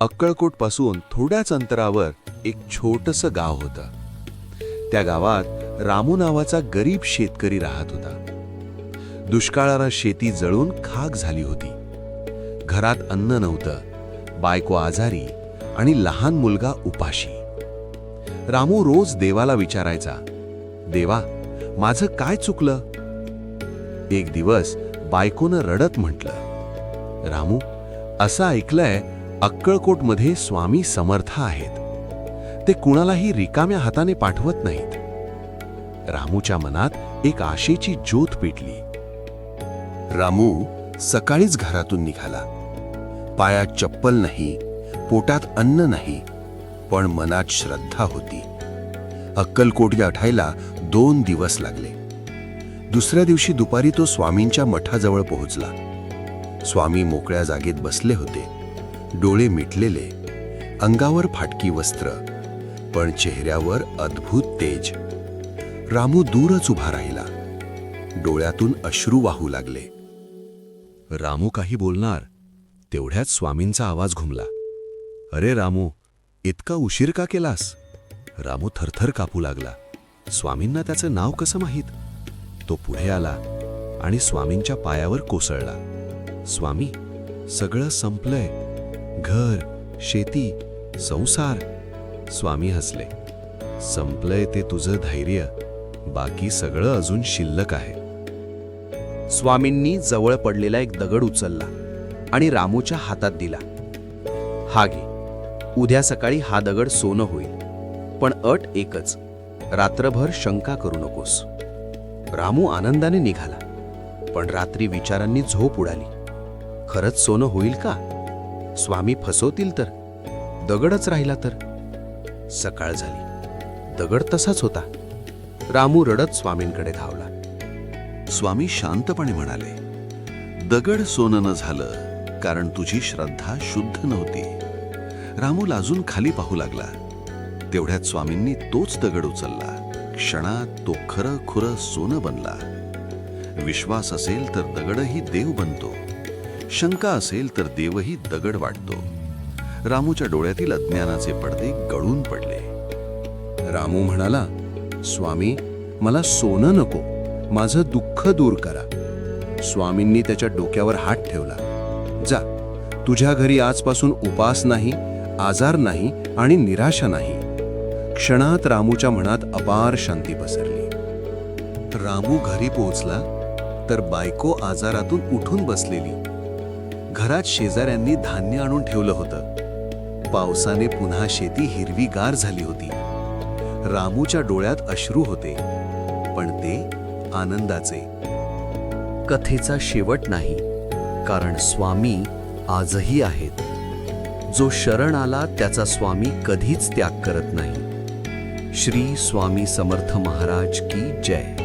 अक्कलकोटपासून थोड्याच अंतरावर एक छोटंसं गाव होतं. त्या गावात रामू नावाचा गरीब शेतकरी राहत होता. दुष्काळानं शेती जळून खाक झाली होती. घरात अन्न नव्हतं, बायको आजारी आणि लहान मुलगा उपाशी. रामू रोज देवाला विचारायचा, देवा, माझं काय चुकलं? एक दिवस बायकोनं रडत म्हटलं, रामू, असं ऐकलंय अक्कलकोटमध्ये स्वामी समर्थ आहेत. ते कुणालाही रिकाम्या हाताने पाठवत नाहीत. रामूच्या मनात एक आशेची ज्योत पेटली. रामू सकाळीच घरातून निघाला. पायात चप्पल नाही, पोटात अन्न नाही, पण मनात श्रद्धा होती. अक्कलकोट गाठायला 2 दिवस लागले. दुसऱ्या दिवशी दुपारी तो स्वामींच्या मठाजवळ पोहोचला. स्वामी मोकळ्या जागेत बसले होते, डोळे मिटलेले, अंगावर फाटकी वस्त्र, पण चेहऱ्यावर अद्भुत तेज. रामू दूरच उभा राहिला. डोळ्यातून अश्रू वाहू लागले. रामू काही बोलणार तेवढ्यात स्वामींचा आवाज घुमला. अरे रामू, इतका उशीर का केलास? रामू थरथर कापू लागला. स्वामींना त्याचं नाव कसं माहीत? तो पुढे आला आणि स्वामींच्या पायावर कोसळला. स्वामी, सगळं संपलंय. घर, शेती, संसार. स्वामी हसले. संपलंय ते तुझं धैर्य, बाकी सगळं अजून शिल्लक आहे. स्वामींनी जवळ पडलेला एक दगड उचलला आणि रामूच्या हातात दिला. हा घे, उद्या सकाळी हा दगड सोनं होईल, पण अट एकच, रात्रभर शंका करू नकोस. रामू आनंदाने निघाला, पण रात्री विचारांनी झोप उडाली. खरंच सोनं होईल का? स्वामी फसवतील तर? दगडच राहिला तर? सकाळ झाली, दगड तसाच होता. रामू रडत स्वामींकडे धावला. स्वामी शांतपणे म्हणाले, दगड सोनं न झालं कारण तुझी श्रद्धा शुद्ध नव्हती. रामू लाजून खाली पाहू लागला. तेवढ्यात स्वामींनी तोच दगड उचलला. क्षणात तो खरं खुरं सोनं बनला. विश्वास असेल तर दगडही देव बनतो. शंका असेल तर देवही दगड वाटतो. रामूच्या डोळ्यातील अज्ञानाचे पडदे गळून पडले. रामू म्हणाला, स्वामी, मला सोनं नको, माझं दुःख दूर करा. स्वामींनी त्याच्या डोक्यावर हात ठेवला. जा, तुझ्या घरी आजपासून उपास नाही, आजार नाही आणि निराशा नाही. क्षणात रामूच्या मनात अपार शांती पसरली. रामू घरी पोहोचला तर बायको आजारातून उठून बसलेली. घरात शेजाऱ्यांनी धान्य आणून ठेवलं होतं. पावसाने पुन्हा शेती हिरवीगार झाली होती. रामूच्या डोळ्यात अश्रू होते, पण ते आनंदाचे. कथेचा शेवट नाही, कारण स्वामी आजही आहेत. जो शरण आला त्याचा स्वामी कधीच त्याग करत नाही. श्री स्वामी समर्थ महाराज की जय.